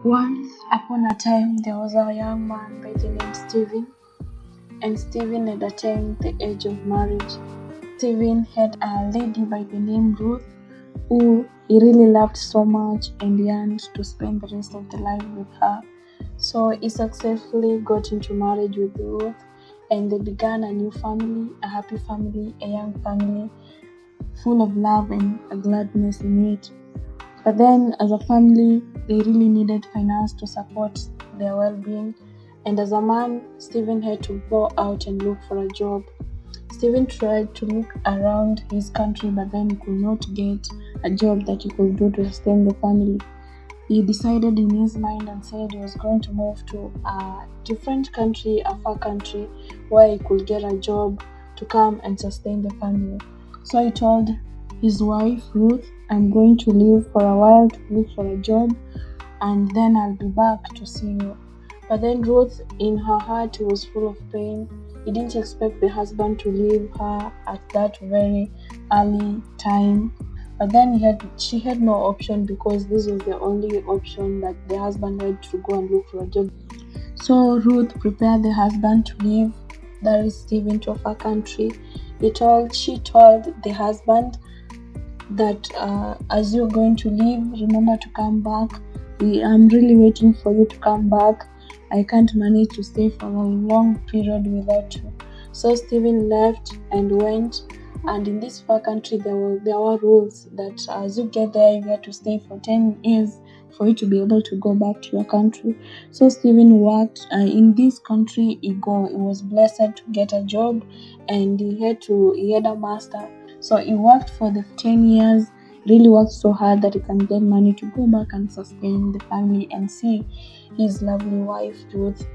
Once upon a time, there was a young man by the name Stephen, and Stephen had attained the age of marriage. Stephen had a lady by the name Ruth, who he really loved so much and yearned to spend the rest of the life with her. So he successfully got into marriage with Ruth, and they began a new family, a happy family, a young family, full of love and gladness in it. But then, as a family, they really needed finance to support their well-being. And as a man, Stephen had to go out and look for a job. Stephen tried to look around his country, but then he could not get a job that he could do to sustain the family. He decided in his mind and said he was going to move to a different country, a far country, where he could get a job to come and sustain the family. So he told his wife, Ruth, I'm going to leave for a while to look for a job, and then I'll be back to see you. But then Ruth, in her heart, was full of pain. He didn't expect the husband to leave her at that very early time. But then she had no option, because this was the only option that the husband had, to go and look for a job. So Ruth prepared the husband to leave, that is Stephen, to a far country. She told the husband that as you're going to leave, remember to come back. I'm really waiting for you to come back. I can't manage to stay for a long period without you. So Stephen left and went, and in this far country there were rules that as you get there, you had to stay for 10 years for you to be able to go back to your country. So Stephen worked in this country. He was blessed to get a job, and he had a master. So he worked for the 10 years, really worked so hard that he can get money to go back and sustain the family and see his lovely wife, Ruth.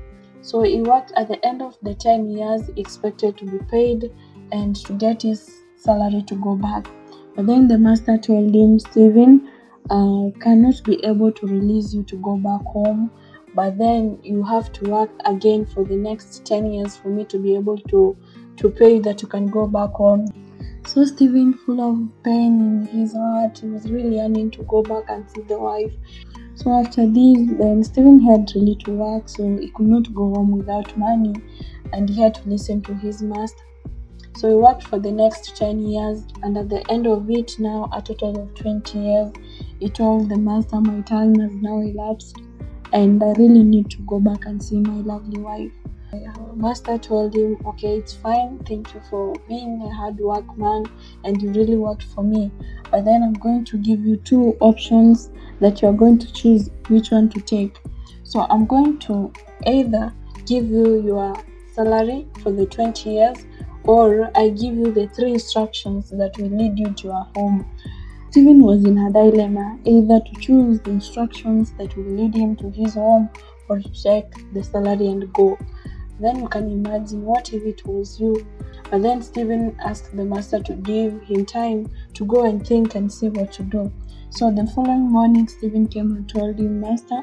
So he worked. At the end of the 10 years, he expected to be paid and to get his salary to go back. But then the master told him, Stephen, cannot be able to release you to go back home, but then you have to work again for the next 10 years for me to be able to pay you that you can go back home. So Stephen, full of pain in his heart, he was really yearning to go back and see the wife. So after this, then Stephen had really to work, so he could not go home without money, and he had to listen to his master. So he worked for the next 10 years, and at the end of it, now a total of 20 years, he told the master, my time has now elapsed, and I really need to go back and see my lovely wife. Master told him, okay, it's fine, thank you for being a hard work man, and you really worked for me, but then I'm going to give you two options that you're going to choose which one to take. So I'm going to either give you your salary for the 20 years, or I give you the 3 instructions that will lead you to your home. Stephen was in a dilemma, either to choose the instructions that will lead him to his home, or to take the salary and go. Then you can imagine, what if it was you? But then Stephen asked the master to give him time to go and think and see what to do. So the following morning, Stephen came and told him, Master,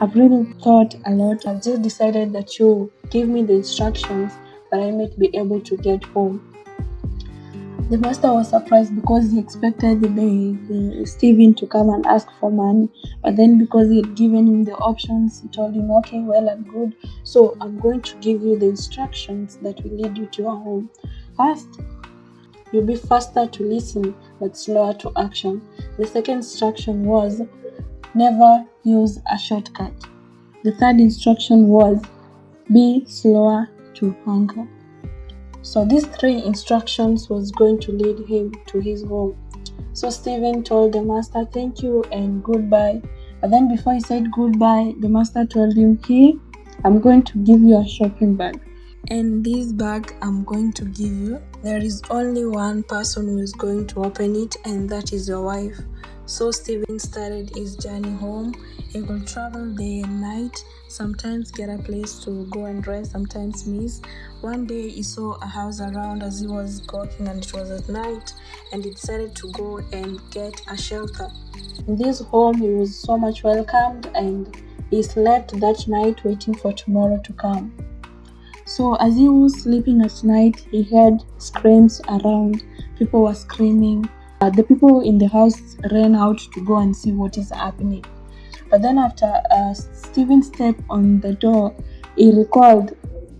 I've really thought a lot. I've just decided that you give me the instructions that I might be able to get home. The master was surprised, because he expected the Stephen to come and ask for money. But then, because he had given him the options, he told him, okay, well, I'm good. So I'm going to give you the instructions that will lead you to your home. First, you'll be faster to listen, but slower to action. The second instruction was, never use a shortcut. The third instruction was, be slower to hunger. So these 3 instructions was going to lead him to his home. So Stephen told the master, thank you and goodbye. But then before he said goodbye, the master told him, here, I'm going to give you a shopping bag. And this bag I'm going to give you, there is only one person who is going to open it, and that is your wife. So Stephen started his journey home. He will travel day and night, sometimes get a place to go and rest, sometimes miss. One day he saw a house around as he was walking, and it was at night, and he decided to go and get a shelter. In this home, he was so much welcomed, and he slept that night waiting for tomorrow to come. So as he was sleeping at night, he heard screams around. People were screaming. The people in the house ran out to go and see what is happening. But then after Stephen stepped on the door, he recalled,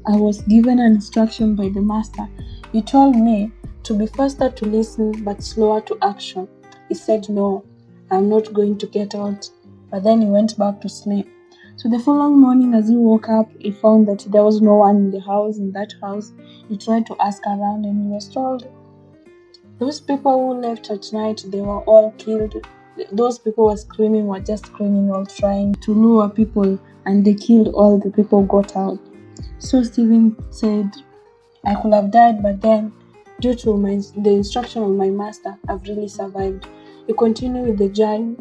I was given an instruction by the master. He told me to be faster to listen but slower to action. He said, no, I'm not going to get out. But then he went back to sleep. So the following morning, as he woke up, he found that there was no one in that house. He tried to ask around and he was told those people who left at night, they were all killed. Those people were just screaming while trying to lure people, and they killed all the people got out. So Stephen said, I could have died, but then due to the instruction of my master, I've really survived. He continued with the journey.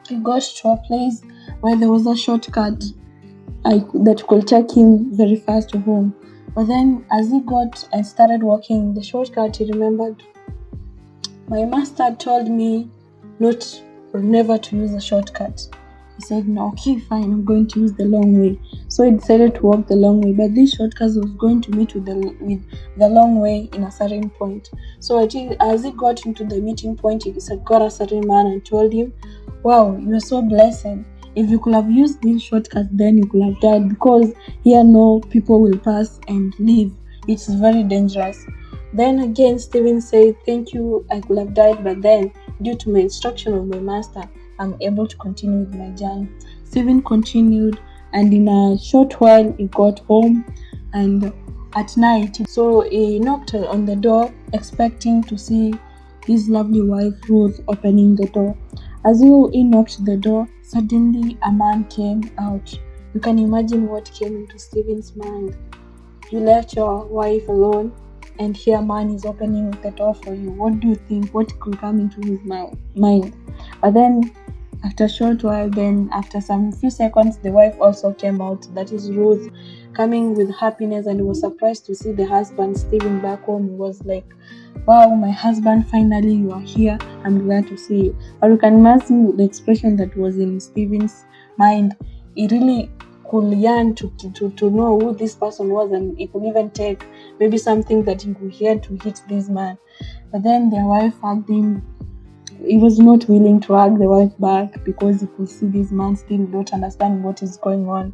He got to a place where there was a shortcut that could take him very fast to home. But then as he got and started walking the shortcut, he remembered, my master told me never to use a shortcut. He said, no, okay, fine, I'm going to use the long way. So he decided to walk the long way, but this shortcut was going to meet with the long way in a certain point. So as he got into the meeting point, he got a certain man and told him, wow, you're so blessed. If you could have used this shortcut, then you could have died, because here no people will pass and leave. It's very dangerous. Then again, Stephen said, thank you, I could have died, but then due to my instruction of my master, I'm able to continue with my journey. Stephen continued, and in a short while, he got home, and at night, so he knocked on the door, expecting to see his lovely wife, Ruth, opening the door. As he knocked the door, suddenly a man came out. You can imagine what came into Stephen's mind. You left your wife alone, and here a man is opening the door for you. What do you think? What could come into his mind? But then, after a short while, after some few seconds, the wife also came out. That is Ruth, coming with happiness, and he was surprised to see the husband, Stephen, back home. He was like, wow, my husband, finally you are here. I'm glad to see you. Or you can imagine the expression that was in Stephen's mind. He really could yearn to know who this person was, and he could even take maybe something that he could hear to hit this man. But then their wife hugged him. He was not willing to hug the wife back because he could see this man still not understanding what is going on.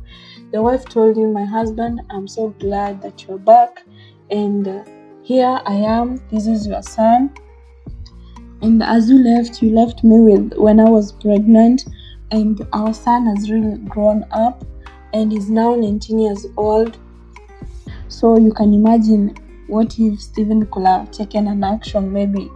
The wife told him, my husband, I'm so glad that you're back, and here I am. This is your son. And as you left me with when I was pregnant, and our son has really grown up and is now 19 years old. So you can imagine, what if Stephen could have taken an action, maybe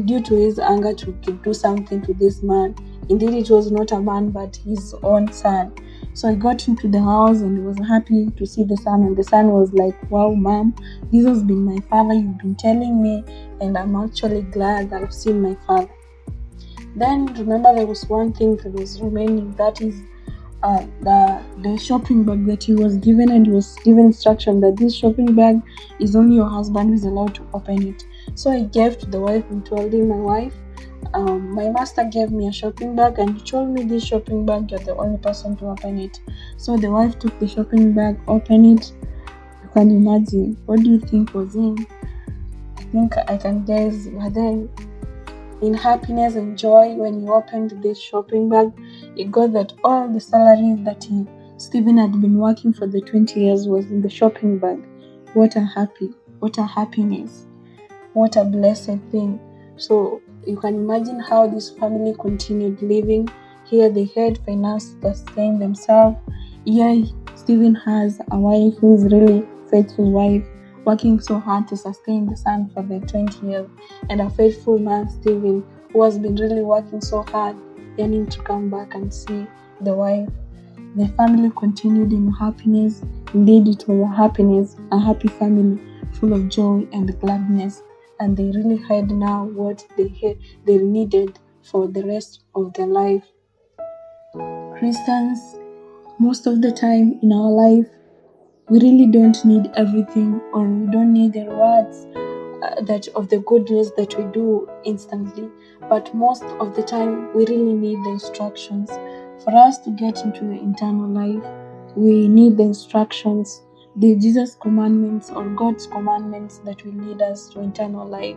due to his anger, to do something to this man. Indeed, it was not a man, but his own son. So he got into the house and he was happy to see the son, and the son was like, wow, mom, this has been my father, you've been telling me, and I'm actually glad that I've seen my father. Then remember, there was one thing that was remaining, that is the shopping bag that he was given, and he was given instruction that this shopping bag is only your husband who is allowed to open it. So he gave to the wife and told him, my wife, my master gave me a shopping bag, and he told me this shopping bag, you're the only person to open it. So the wife took the shopping bag, opened it. You can imagine, what do you think was in? I think I can guess. But then, in happiness and joy, when he opened this shopping bag, he got that all the salary that Stephen had been working for the 20 years was in the shopping bag. What a happiness, what a blessed thing. So you can imagine how this family continued living. Here they had finance to sustain themselves. Here Stephen has a wife who is really faithful wife, working so hard to sustain the son for the 20 years, and a faithful man, Stephen, who has been really working so hard, yearning to come back and see the wife. The family continued in happiness. Indeed, it was a happy family, full of joy and gladness, and they really had now what they needed for the rest of their life. Christians, most of the time in our life, we really don't need everything, or we don't need the rewards that of the goodness that we do instantly. But most of the time, we really need the instructions. For us to get into the eternal life, we need the instructions, the Jesus commandments or God's commandments that will lead us to eternal life.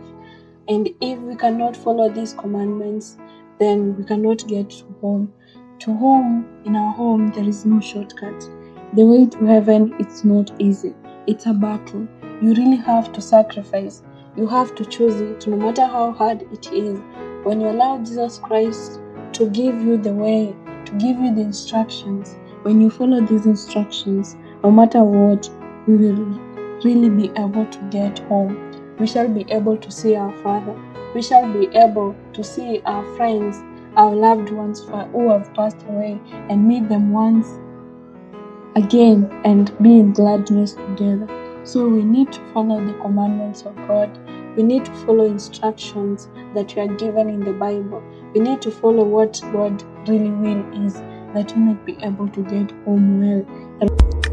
And if we cannot follow these commandments, then we cannot get to home. To home, in our home, there is no shortcut. The way to heaven, it's not easy. It's a battle. You really have to sacrifice. You have to choose it, no matter how hard it is. When you allow Jesus Christ to give you the way, to give you the instructions, when you follow these instructions, no matter what, we will really be able to get home. We shall be able to see our Father. We shall be able to see our friends, our loved ones who have passed away, and meet them once again and be in gladness together. So we need to follow the commandments of God. We need to follow instructions that we are given in the Bible. We need to follow what God really will is, that we might be able to get home well.